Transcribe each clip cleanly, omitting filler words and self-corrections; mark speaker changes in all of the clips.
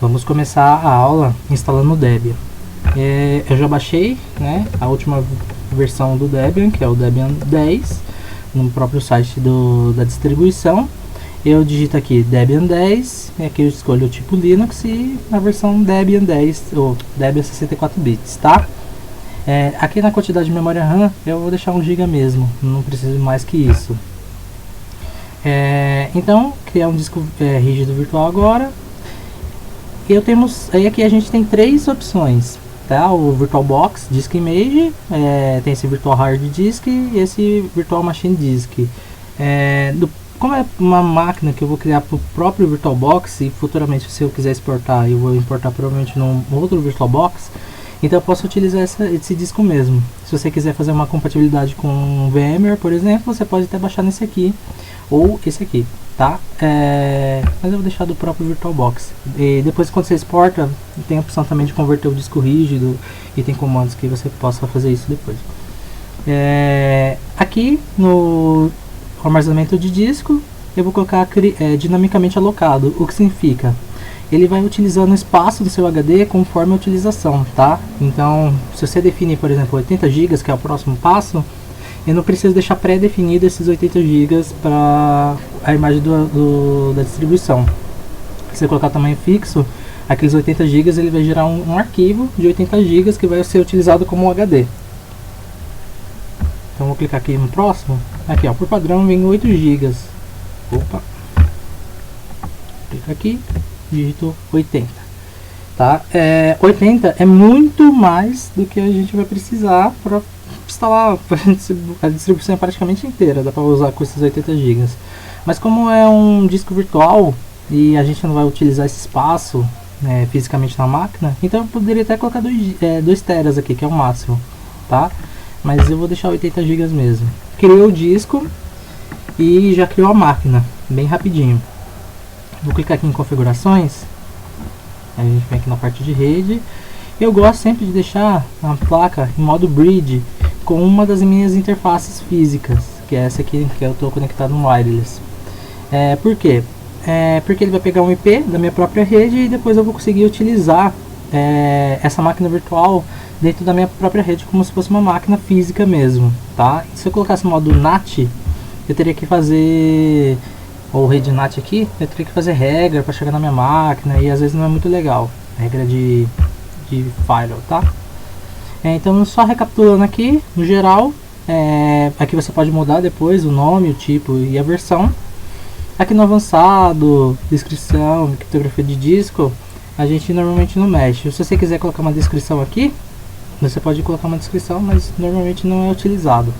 Speaker 1: Vamos começar a aula instalando o Debian. Eu já baixei, né, a última versão do Debian, que é o Debian 10, no próprio site da distribuição. Eu digito aqui Debian 10, e aqui eu escolho o tipo Linux e a versão Debian 10, ou Debian 64 bits, tá? Aqui na quantidade de memória RAM eu vou deixar 1 GB mesmo, não preciso mais que isso. Então, criar um disco rígido virtual agora. Aí aqui a gente tem 3 opções, tá? O VirtualBox, Disk Image, tem esse Virtual Hard Disk e esse Virtual Machine Disk. Como é uma máquina que eu vou criar para o próprio VirtualBox, e futuramente, se eu quiser exportar, eu vou importar provavelmente num outro VirtualBox, então eu posso utilizar esse disco mesmo. Se você quiser fazer uma compatibilidade com VMware, por exemplo, você pode até baixar nesse aqui ou esse aqui, tá? Mas eu vou deixar do próprio VirtualBox. E depois, quando você exporta, tem a opção também de converter o disco rígido, e tem comandos que você possa fazer isso depois. Aqui no armazenamento de disco, eu vou colocar dinamicamente alocado. O que significa? Ele vai utilizando o espaço do seu HD conforme a utilização, tá? Então, se você definir, por exemplo, 80 GB, que é o próximo passo, eu não preciso deixar pré-definido esses 80 GB para a imagem da distribuição. Se você colocar tamanho fixo, aqueles 80 GB ele vai gerar um arquivo de 80 GB que vai ser utilizado como um HD. Então vou clicar aqui no próximo. Aqui, ó, por padrão vem 8 GB. Opa. Clica aqui, digito 80. Tá? 80 é muito mais do que a gente vai precisar para instalar. A distribuição é praticamente inteira, dá para usar com esses 80 GB. Mas como é um disco virtual e a gente não vai utilizar esse espaço fisicamente na máquina, então eu poderia até colocar 2 teras aqui, que é o máximo, tá? Mas eu vou deixar 80 GB mesmo. Criou o disco e já criou a máquina, bem rapidinho. Vou clicar aqui em configurações. A gente vem aqui na parte de rede. Eu gosto sempre de deixar a placa em modo bridge com uma das minhas interfaces físicas, que é essa aqui que eu estou conectado no wireless. Por quê? Porque ele vai pegar um IP da minha própria rede e depois eu vou conseguir utilizar essa máquina virtual dentro da minha própria rede como se fosse uma máquina física mesmo, tá? Se eu colocasse no modo NAT, eu teria que fazer, ou rede NAT aqui, eu teria que fazer regra para chegar na minha máquina e às vezes não é muito legal, regra de firewall, tá? Então, só recapitulando aqui, no geral, aqui você pode mudar depois o nome, o tipo e a versão. Aqui no avançado, descrição, criptografia de disco, a gente normalmente não mexe. Se você quiser colocar uma descrição aqui, você pode colocar uma descrição, mas normalmente não é utilizado.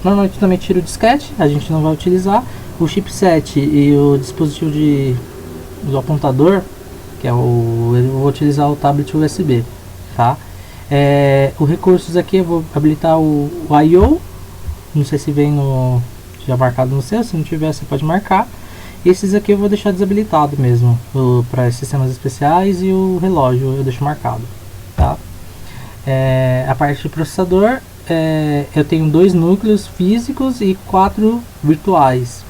Speaker 1: Normalmente também tira o disquete, a gente não vai utilizar. O chipset e o dispositivo do apontador, que é eu vou utilizar o tablet USB, tá? Os recursos aqui eu vou habilitar o I/O, não sei se vem já marcado no seu, se não tiver você pode marcar. Esses aqui eu vou deixar desabilitado mesmo, para sistemas especiais, e o relógio eu deixo marcado, tá? A parte de processador, eu tenho 2 núcleos físicos e 4 virtuais,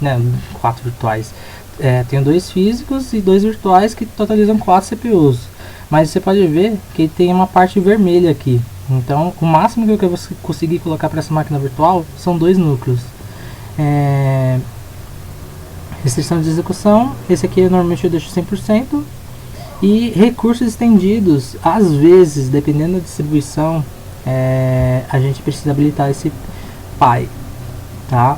Speaker 1: né? 4 virtuais. Tenho 2 físicos e 2 virtuais que totalizam 4 CPUs. Mas você pode ver que tem uma parte vermelha aqui. Então, o máximo que eu vou conseguir colocar para essa máquina virtual são 2 núcleos. Restrição de execução, esse aqui normalmente eu deixo 100%. E recursos estendidos, às vezes, dependendo da distribuição, a gente precisa habilitar esse PI, tá?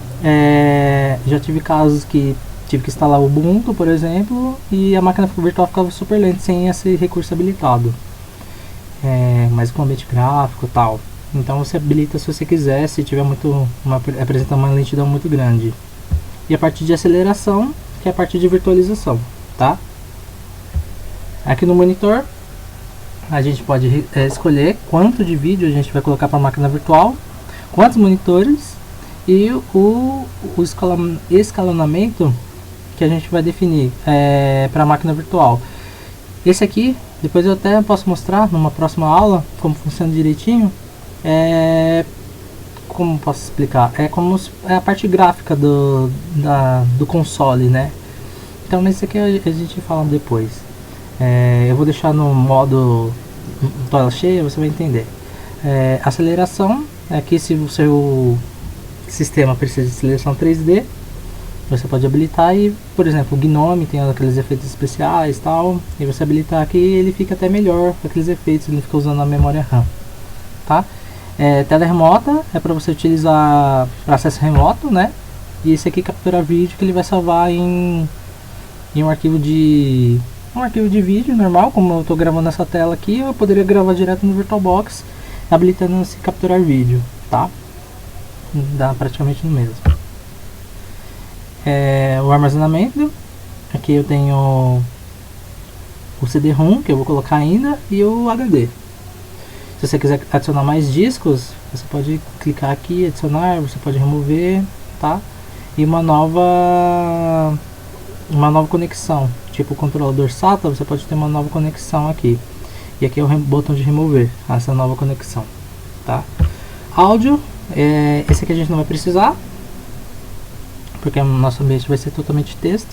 Speaker 1: Já tive casos que tive que instalar o Ubuntu, por exemplo, e a máquina virtual ficava super lenta sem esse recurso habilitado, mais com ambiente gráfico e tal. Então você habilita se você quiser, se tiver apresenta uma lentidão muito grande. E a parte de aceleração, que é a parte de virtualização, tá? Aqui no monitor, a gente pode escolher quanto de vídeo a gente vai colocar para a máquina virtual, quantos monitores e o escalonamento que a gente vai definir para a máquina virtual. Esse aqui, depois eu até posso mostrar numa próxima aula como funciona direitinho. Como posso explicar? É a parte gráfica do console, né? Então nesse aqui a gente fala depois. Eu vou deixar no modo tela cheia, você vai entender. Aceleração, aqui se o seu sistema precisa de aceleração 3D, você pode habilitar e, por exemplo, o Gnome tem aqueles efeitos especiais e tal, e você habilitar aqui ele fica até melhor com aqueles efeitos, ele fica usando a memória RAM, tá? Tela remota é para você utilizar para acesso remoto, né? E esse aqui captura vídeo que ele vai salvar em um arquivo de vídeo normal, como eu estou gravando essa tela aqui, eu poderia gravar direto no VirtualBox, habilitando esse capturar vídeo, tá? Dá praticamente no mesmo. O armazenamento, aqui eu tenho o CD-ROM que eu vou colocar ainda e o HD. Se você quiser adicionar mais discos, você pode clicar aqui, adicionar, você pode remover, tá? E uma nova conexão, tipo o controlador SATA, você pode ter uma nova conexão aqui. E aqui é o botão de remover essa nova conexão, tá? Áudio, esse aqui a gente não vai precisar, porque o nosso ambiente vai ser totalmente texto,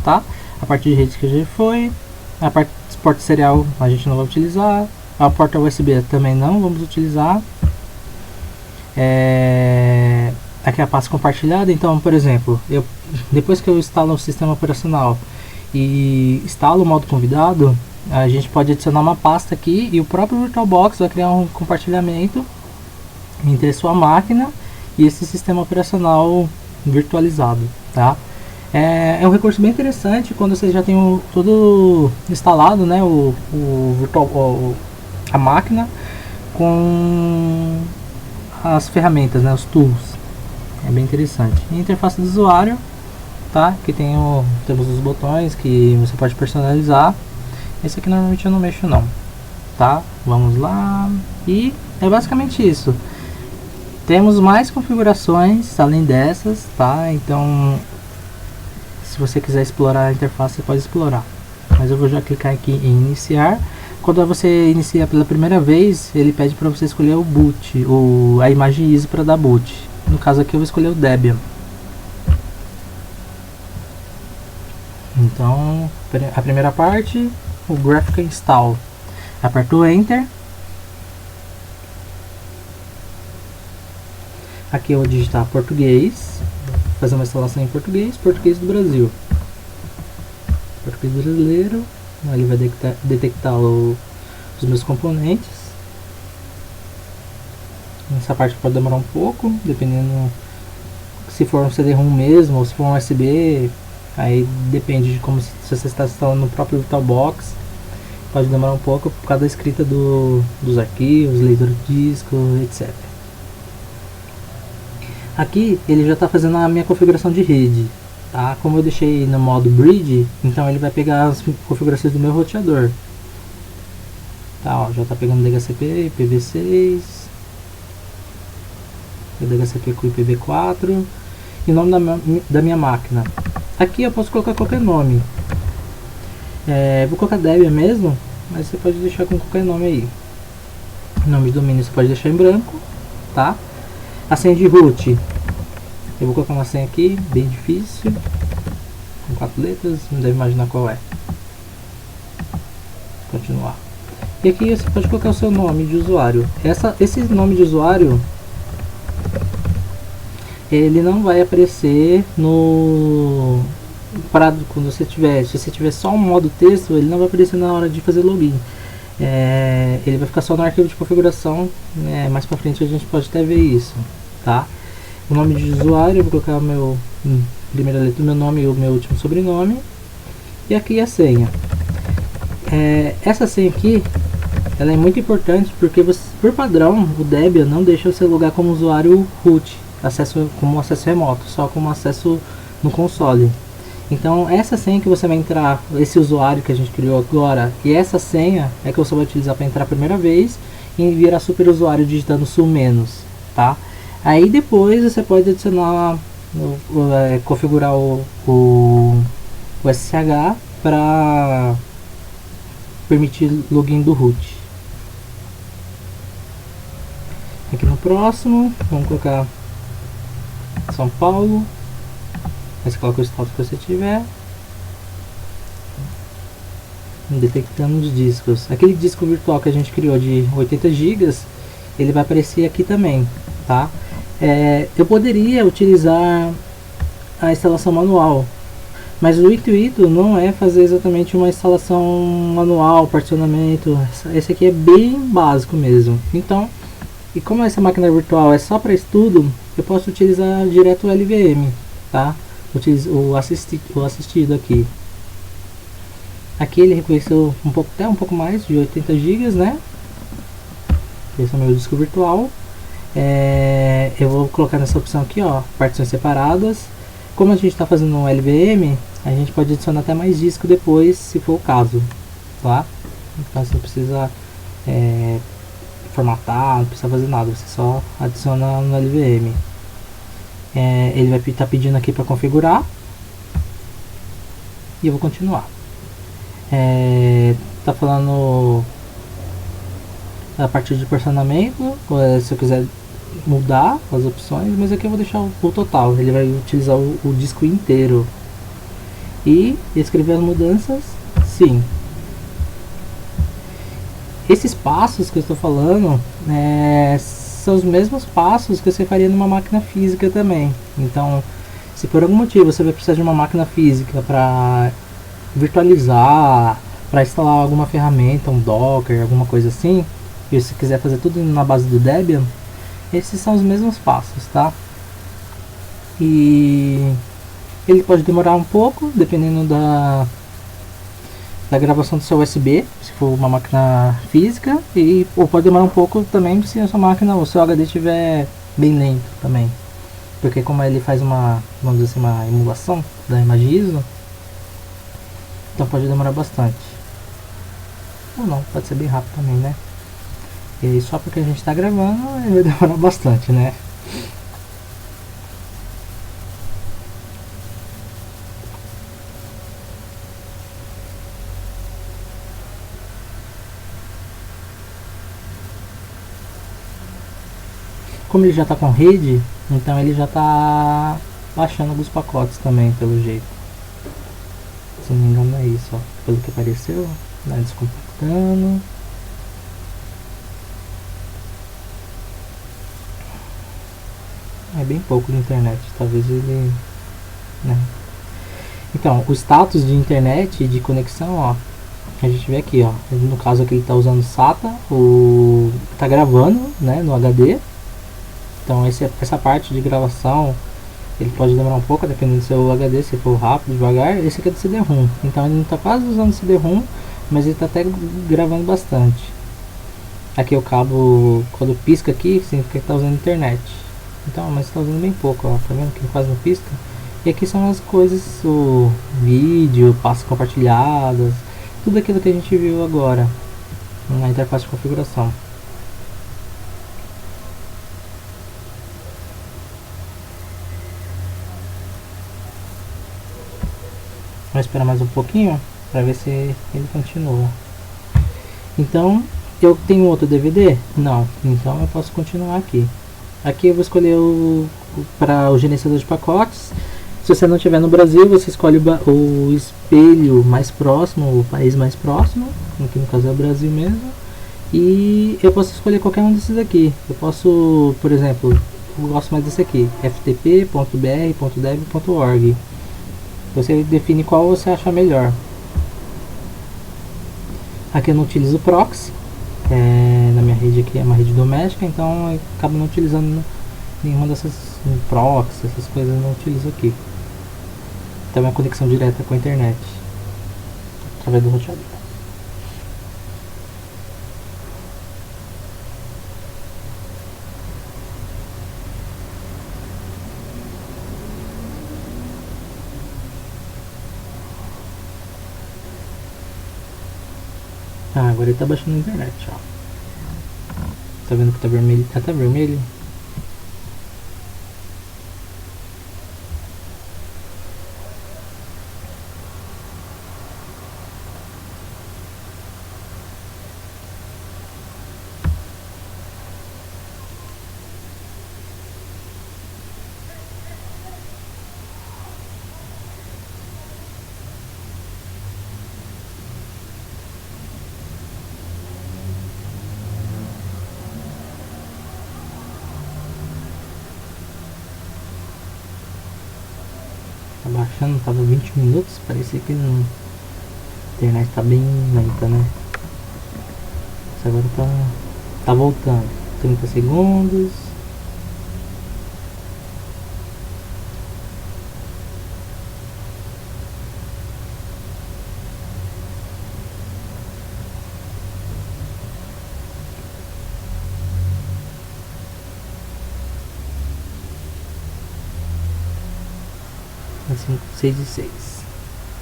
Speaker 1: tá? A parte de redes que já foi, a parte de suporte serial a gente não vai utilizar, a porta USB também não vamos utilizar. Aqui é a pasta compartilhada, então, por exemplo, depois que eu instalo o sistema operacional e instalo o modo convidado, a gente pode adicionar uma pasta aqui e o próprio VirtualBox vai criar um compartilhamento entre a sua máquina e esse sistema operacional virtualizado, tá? É um recurso bem interessante quando você já tem tudo instalado, né? A máquina com as ferramentas, né? Os tools. É bem interessante. E a interface do usuário, tá? Aqui temos os botões que você pode personalizar. Esse aqui normalmente eu não mexo não, tá? Vamos lá. E é basicamente isso. Temos mais configurações além dessas, tá? Então, se você quiser explorar a interface, você pode explorar. Mas eu vou já clicar aqui em iniciar. Quando você inicia pela primeira vez, ele pede para você escolher o boot, a imagem ISO para dar boot. No caso aqui eu vou escolher o Debian. Então, a primeira parte, o Graphical Install. Aperto Enter. Aqui eu vou digitar português, fazer uma instalação em português do Brasil. Português brasileiro, ele vai detectar os meus componentes. Essa parte pode demorar um pouco, dependendo se for um CD-ROM mesmo ou se for um USB, aí depende de como se você está instalando no próprio VirtualBox. Pode demorar um pouco por causa da escrita dos arquivos, leitura de disco, etc. Aqui ele já está fazendo a minha configuração de rede, tá? Como eu deixei no modo Bridge, então ele vai pegar as configurações do meu roteador, tá? Ó, já está pegando DHCP, IPv6, DHCP com IPv4 e o nome da minha máquina. Aqui eu posso colocar qualquer nome, vou colocar Debian mesmo, mas você pode deixar com qualquer nome aí. O nome de domínio você pode deixar em branco, tá? A senha de root, eu vou colocar uma senha aqui, bem difícil, com 4 letras, não deve imaginar qual é. Continuar. E aqui você pode colocar o seu nome de usuário. Esse nome de usuário, ele não vai aparecer no... quando você tiver, se você tiver só um modo texto, ele não vai aparecer na hora de fazer login. Ele vai ficar só no arquivo de configuração, mais pra frente a gente pode até ver isso, tá? O nome de usuário, eu vou colocar a primeira letra do meu nome e o meu último sobrenome, e aqui a senha. Essa senha aqui, ela é muito importante porque por padrão o Debian não deixa você logar como usuário root, como acesso remoto, só como acesso no console. Então essa senha que você vai entrar, esse usuário que a gente criou agora, e essa senha é que você vai utilizar para entrar a primeira vez e virar super usuário digitando sul menos, tá? Aí depois você pode adicionar, configurar o SSH para permitir login do root. Aqui no próximo, vamos colocar São Paulo. Aí você coloca o estado que você tiver. detectando os discos. Aquele disco virtual que a gente criou de 80 GB, ele vai aparecer aqui também, tá? Eu poderia utilizar a instalação manual, mas o intuito não é fazer exatamente uma instalação manual, particionamento. Esse aqui é bem básico mesmo. Então, e como essa máquina virtual é só para estudo, eu posso utilizar direto o LVM, tá? Utilizo o assistido aqui. Aqui ele reconheceu até um pouco mais de 80 GB, né? Esse é o meu disco virtual. Eu vou colocar nessa opção aqui, ó, partições separadas. Como a gente está fazendo um LVM, a gente pode adicionar até mais disco depois, se for o caso, tá? Então você não precisa formatar, não precisa fazer nada, você só adiciona no LVM. Ele vai estar pedindo aqui para configurar e eu vou continuar. Tá falando a partir de porcionamento, se eu quiser mudar as opções, mas aqui eu vou deixar o total. Ele vai utilizar o disco inteiro e escrever as mudanças, sim. Esses passos que eu estou falando são os mesmos passos que você faria numa máquina física também. Então, se por algum motivo você vai precisar de uma máquina física para virtualizar, para instalar alguma ferramenta, um Docker, alguma coisa assim, e se quiser fazer tudo na base do Debian, esses são os mesmos passos, tá? E ele pode demorar um pouco, dependendo da gravação do seu USB, se for uma máquina física, ou pode demorar um pouco também se a sua máquina, o seu HD estiver bem lento também, porque como ele faz vamos dizer assim, uma emulação da imagem ISO, então pode demorar bastante. Ou não, pode ser bem rápido também, né? E só porque a gente está gravando, ele vai demorar bastante, né? Como ele já está com rede, então ele já está baixando alguns pacotes também, pelo jeito. Se não me engano é isso, ó, pelo que apareceu, né, descompactando. É bem pouco de internet, talvez ele, né. Então, o status de internet e de conexão, ó, a gente vê aqui, ó, no caso aqui ele está usando SATA, tá gravando, né, no HD. Então essa parte de gravação ele pode demorar um pouco, dependendo do seu HD, se for rápido, devagar. Esse aqui é do CD-ROM, então ele não está quase usando CD-ROM, mas ele está até gravando bastante. Aqui o cabo, quando pisca aqui, significa que está usando internet. Então, mas está usando bem pouco, ó, tá vendo que quase não pisca? E aqui são as coisas, o vídeo, pastas compartilhadas, tudo aquilo que a gente viu agora na interface de configuração. Vou esperar mais um pouquinho para ver se ele continua. Então, eu tenho outro DVD? Não. Então eu posso continuar aqui. Aqui eu vou escolher para o gerenciador de pacotes. Se você não estiver no Brasil, você escolhe o espelho mais próximo, o país mais próximo. Aqui no caso é o Brasil mesmo. E eu posso escolher qualquer um desses aqui. Eu posso, por exemplo, eu gosto mais desse aqui, ftp.br.dev.org. Você define qual você acha melhor. Aqui eu não utilizo proxy, na minha rede aqui é uma rede doméstica, então eu acabo não utilizando nenhuma dessas proxy, essas coisas eu não utilizo aqui. Então é uma conexão direta com a internet através do roteador. Agora ele tá baixando a internet, ó. Tá vendo que tá vermelho? Tá vermelho? baixando, tava 20 minutos, parecia que não. A internet tá bem lenta, né? Mas agora tá voltando. 30 segundos. Assim, 6 e 6.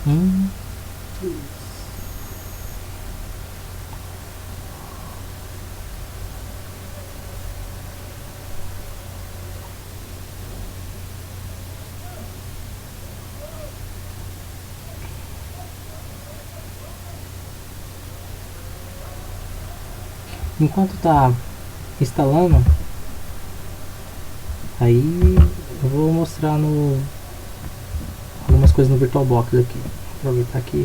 Speaker 1: 2. Enquanto tá instalando, aí eu vou mostrar algumas coisas no VirtualBox aqui. Vou aproveitar que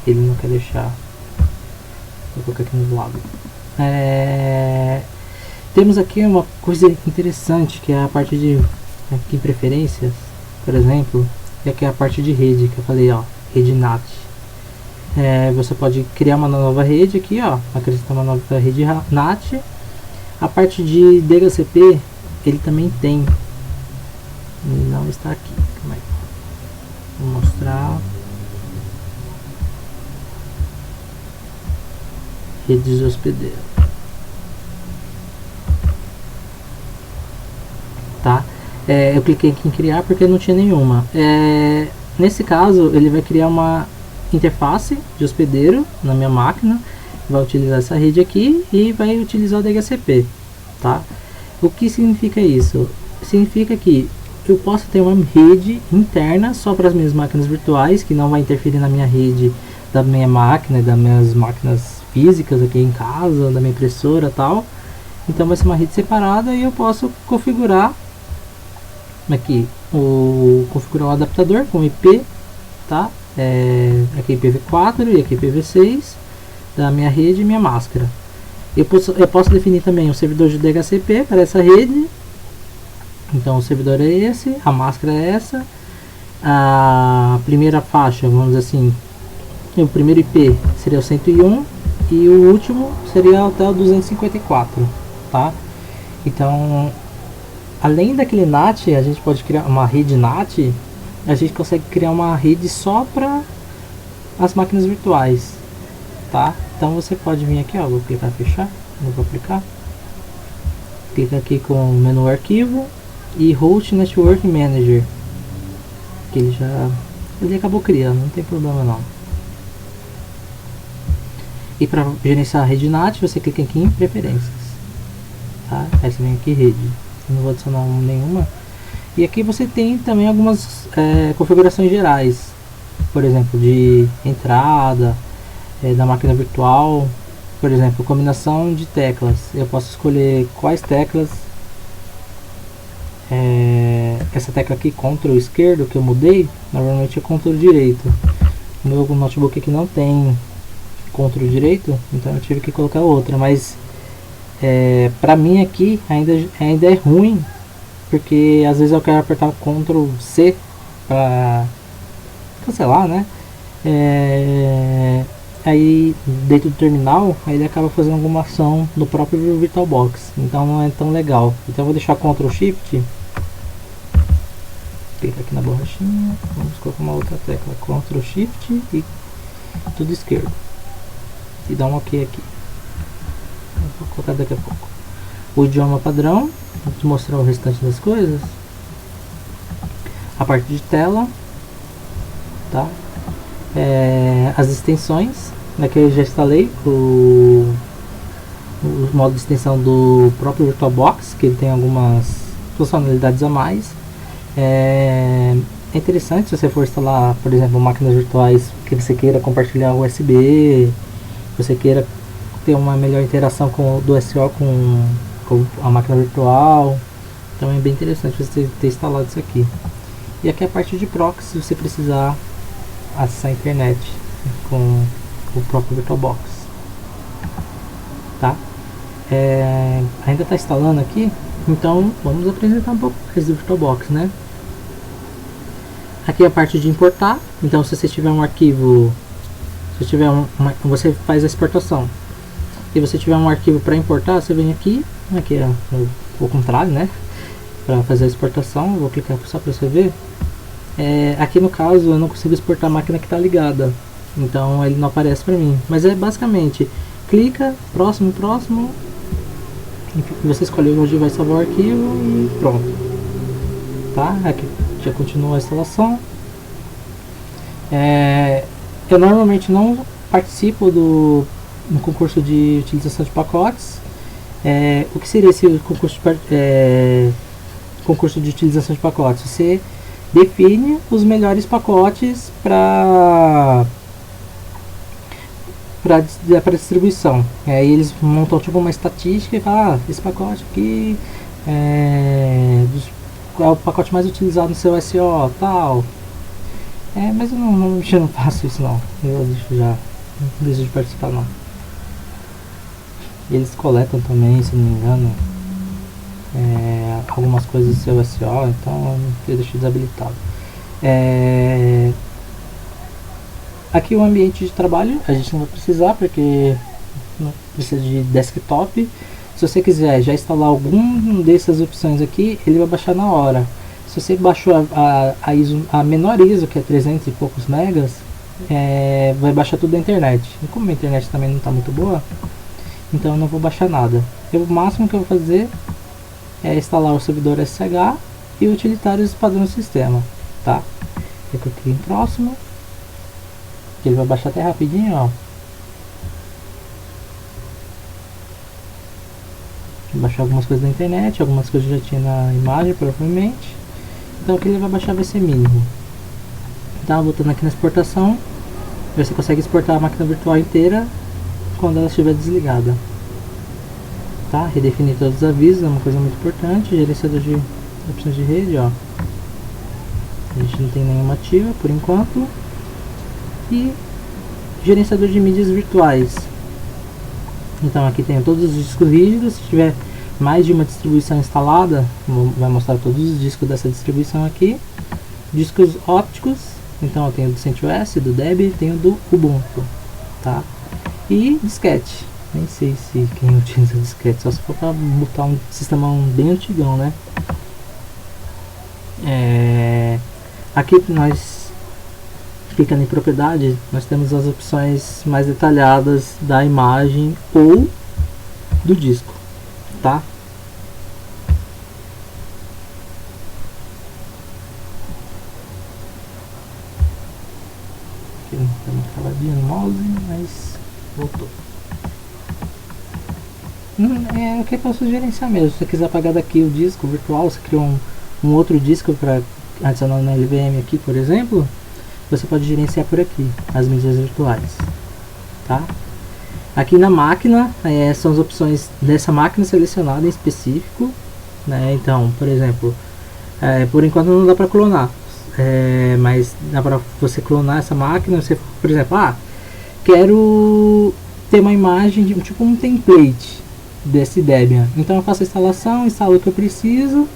Speaker 1: ele não quer deixar. Vou colocar aqui no lado. Temos aqui uma coisa interessante, que é a parte de aqui preferências, por exemplo, e aqui é a parte de rede, que eu falei, ó, rede NAT. Você pode criar uma nova rede aqui, ó, acrescentar uma nova rede NAT. A parte de DHCP, ele também tem. Ele não está aqui. Calma aí. Vou mostrar. Redes de hospedeiro. Tá? Eu cliquei aqui em criar porque não tinha nenhuma. Nesse caso, ele vai criar uma interface de hospedeiro na minha máquina, vai utilizar essa rede aqui e vai utilizar o DHCP, tá? O que significa isso? Significa que eu posso ter uma rede interna só para as minhas máquinas virtuais, que não vai interferir na minha rede da minha máquina, das minhas máquinas físicas aqui em casa, da minha impressora e tal. Então vai ser uma rede separada e eu posso configurar aqui configurar o adaptador com IP, tá? Aqui IPv4 e aqui IPv6 da minha rede e minha máscara. Eu posso definir também o servidor de DHCP para essa rede. Então o servidor é esse, a máscara é essa, a primeira faixa, vamos dizer assim, o primeiro IP seria o 101 e o último seria até o 254, tá? Então, além daquele NAT, a gente pode criar uma rede NAT. A gente consegue criar uma rede só para as máquinas virtuais, tá? Então você pode vir aqui, ó, vou clicar fechar, não vou aplicar. Clica aqui com o menu arquivo e Host Network Manager, que ele acabou criando, não tem problema não. E para gerenciar a rede NAT, você clica aqui em preferências, tá? Aí você vem aqui rede, não vou adicionar nenhuma. E aqui você tem também algumas configurações gerais, por exemplo, de entrada da máquina virtual, por exemplo, combinação de teclas. Eu posso escolher quais teclas. Essa tecla aqui, Ctrl esquerdo, que eu mudei, normalmente é Ctrl direito. O meu notebook aqui não tem Ctrl direito, então eu tive que colocar outra, mas pra mim aqui ainda é ruim, porque às vezes eu quero apertar o Ctrl C para cancelar, né? Aí dentro do terminal ele acaba fazendo alguma ação no próprio VirtualBox, então não é tão legal. Então eu vou deixar Ctrl Shift, clica aqui na borrachinha, vamos colocar uma outra tecla, Ctrl Shift e tudo esquerdo, e dá um OK aqui. Eu vou colocar daqui a pouco o idioma padrão. Vou te mostrar o restante das coisas. A parte de tela, tá? As extensões, aqui eu já instalei o modo de extensão do próprio VirtualBox, que ele tem algumas funcionalidades a mais. É interessante se você for instalar, por exemplo, máquinas virtuais que você queira compartilhar USB, você queira ter uma melhor interação do SO com a máquina virtual. Então é bem interessante você ter instalado isso aqui. E aqui é a parte de proxy, se você precisar acessar a internet com o próprio VirtualBox, tá? Ainda está instalando aqui, Então vamos apresentar um pouco mais do VirtualBox, né? Aqui é a parte de importar. Então se você tiver um arquivo, se tiver você faz a exportação. Se você tiver um arquivo para importar, você vem aqui é o contrário, né? Para fazer a exportação, eu vou clicar só para você ver. Aqui no caso eu não consigo exportar a máquina que está ligada, então ele não aparece para mim. Mas é basicamente clica, próximo, você escolhe onde vai salvar o arquivo e pronto. Tá? Aqui já continua a instalação. Eu normalmente não participo no concurso de utilização de pacotes. O que seria esse concurso de utilização de pacotes? Você define os melhores pacotes para distribuição. Aí eles montam tipo uma estatística e falam, esse pacote aqui é o pacote mais utilizado no seu SO, tal. Mas eu não faço isso não. Eu não deixo de participar não. Eles coletam também, se não me engano, algumas coisas do seu SO, então eu deixo desabilitado. Aqui o ambiente de trabalho a gente não vai precisar, porque não precisa de desktop. Se você quiser já instalar algum dessas opções aqui, ele vai baixar na hora. Se você baixou a menor ISO, que é 300 e poucos megas, vai baixar tudo da internet. E como a internet também não está muito boa, então eu não vou baixar nada. O máximo que eu vou fazer é instalar o servidor SSH e utilitários padrão do sistema, tá? Eu clico em próximo, que ele vai baixar até rapidinho, ó. Baixar algumas coisas da internet, algumas coisas já tinha na imagem, provavelmente. Então o que ele vai baixar vai ser mínimo. Tá, voltando aqui na exportação, você consegue exportar a máquina virtual inteira quando ela estiver desligada. Tá? Redefinir todos os avisos é uma coisa muito importante. Gerenciador de opções de rede, ó. A gente não tem nenhuma ativa por enquanto. E gerenciador de mídias virtuais. Então aqui tem todos os discos rígidos. Se tiver mais de uma distribuição instalada, vai mostrar todos os discos dessa distribuição aqui. Discos ópticos, então eu tenho do CentOS, do Debian, tenho do Ubuntu, tá? E disquete. Nem sei se quem utiliza disquete, só se for para botar um sistema bem antigão, né? Aqui nós, clicando em propriedade, nós temos as opções mais detalhadas da imagem ou do disco, tá? Aqui dá uma travadinha no mouse, mas voltou. É o que eu posso gerenciar mesmo. Se você quiser apagar daqui o disco virtual, você cria um outro disco para adicionar na LVM aqui, por exemplo, você pode gerenciar por aqui as mídias virtuais, tá? Aqui na máquina, são as opções dessa máquina selecionada em específico, né? Então, por exemplo, por enquanto não dá para clonar, mas dá para você clonar essa máquina. Você, por exemplo, quero ter uma imagem de tipo um template desse Debian, então eu faço a instalação, instalo o que eu preciso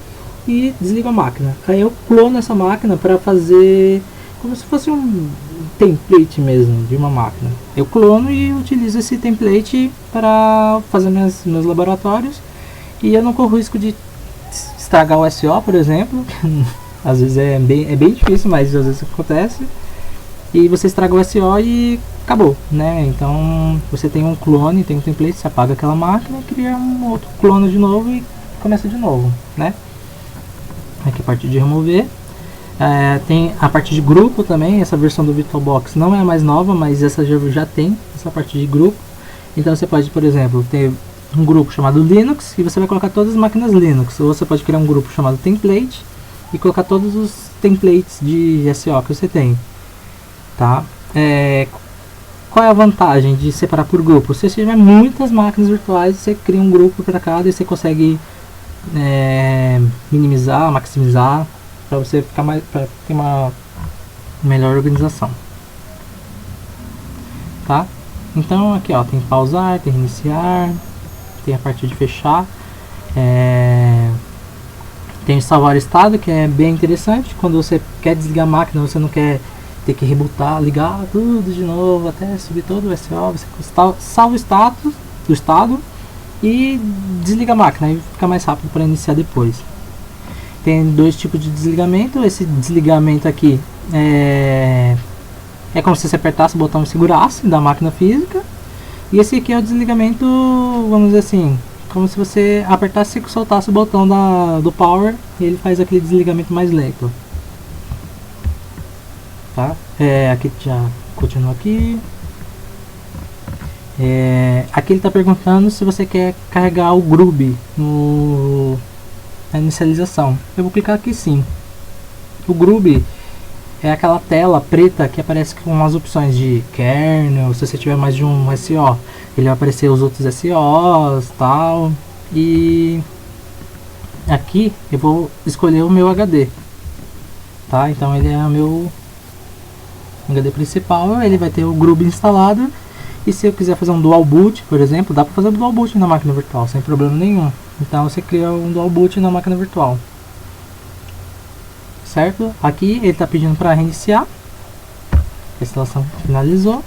Speaker 1: e desligo a máquina. Aí eu clono essa máquina para fazer como se fosse um template mesmo de uma máquina. Eu clono e utilizo esse template para fazer meus laboratórios, e eu não corro risco de estragar o SO, por exemplo. Às vezes é bem difícil, mas às vezes acontece. E você estraga o SO e acabou, né? Então você tem um clone, tem um template, você apaga aquela máquina, cria um outro clone de novo e começa de novo, né? Aqui a parte de remover. Tem a parte de grupo também. Essa versão do VirtualBox não é a mais nova, mas essa já tem essa parte de grupo. Então você pode, por exemplo, ter um grupo chamado Linux e você vai colocar todas as máquinas Linux. Ou você pode criar um grupo chamado Template e colocar todos os templates de SO que você tem, tá? Qual é a vantagem de separar por grupo? Se você tiver muitas máquinas virtuais, você cria um grupo para cada e você consegue minimizar, maximizar, para você ficar para ter uma melhor organização, tá? Então aqui, tem pausar, tem reiniciar, tem a parte de fechar, Tem o salvar estado, que é bem interessante. Quando você quer desligar a máquina, você não quer ter que rebootar, ligar tudo de novo até subir todo o SO. Você salva o status do estado e desliga a máquina, aí fica mais rápido para iniciar depois. Tem dois tipos de desligamento. Esse desligamento aqui é como se você apertasse o botão e segurasse da máquina física. E esse aqui é o desligamento, vamos dizer assim, como se você apertasse e soltasse o botão do power e ele faz aquele desligamento mais lento. Tá? Aqui já continua aqui. Aqui ele está perguntando se você quer carregar o Groovy na inicialização. Eu vou clicar aqui sim. O Groovy é aquela tela preta que aparece com as opções de kernel. Se você tiver mais de um SO, ele vai aparecer os outros SOs, tal. E aqui eu vou escolher o meu HD, tá? Então ele é o meu HD principal, ele vai ter o Groovy instalado. E se eu quiser fazer um dual boot, por exemplo, dá para fazer um dual boot na máquina virtual sem problema nenhum. Então você cria um dual boot na máquina virtual. Certo? Aqui ele está pedindo para reiniciar. A instalação finalizou.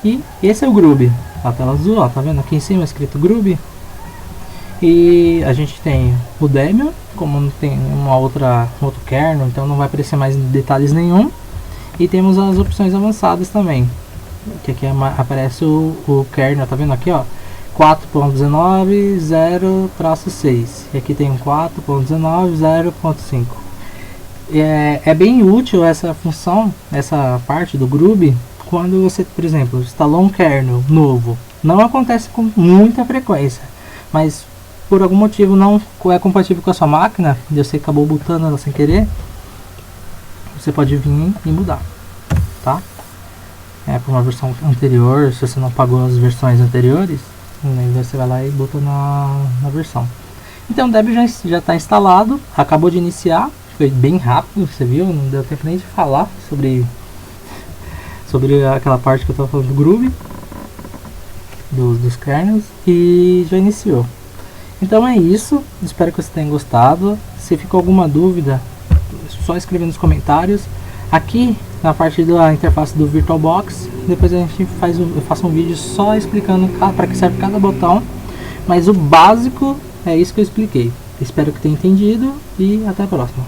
Speaker 1: E esse é o Groovy. A tela azul, ó, tá vendo? Aqui em cima é escrito Groovy. E a gente tem o Debian, como não tem um outro kernel, então não vai aparecer mais detalhes nenhum. E temos as opções avançadas também. Que aqui aparece o kernel, tá vendo aqui, ó? 4.19.0-6 e aqui tem um 4.19.0.5. É bem útil essa função, essa parte do Groovy, quando você, por exemplo, instalou um kernel novo. Não acontece com muita frequência, mas por algum motivo não é compatível com a sua máquina e você acabou botando ela sem querer, você pode vir e mudar, tá? Para uma versão anterior, se você não pagou as versões anteriores, você vai lá e bota na versão. Então o Debian já está instalado, acabou de iniciar, foi bem rápido, você viu, não deu tempo nem de falar sobre aquela parte que eu estava falando do Groovy, dos kernels, e já iniciou. Então é isso, espero que você tenha gostado. Se ficou alguma dúvida, é só escrever nos comentários. Aqui na parte da interface do VirtualBox, depois a gente eu faço um vídeo só explicando para que serve cada botão, mas o básico é isso que eu expliquei. Espero que tenha entendido e até a próxima.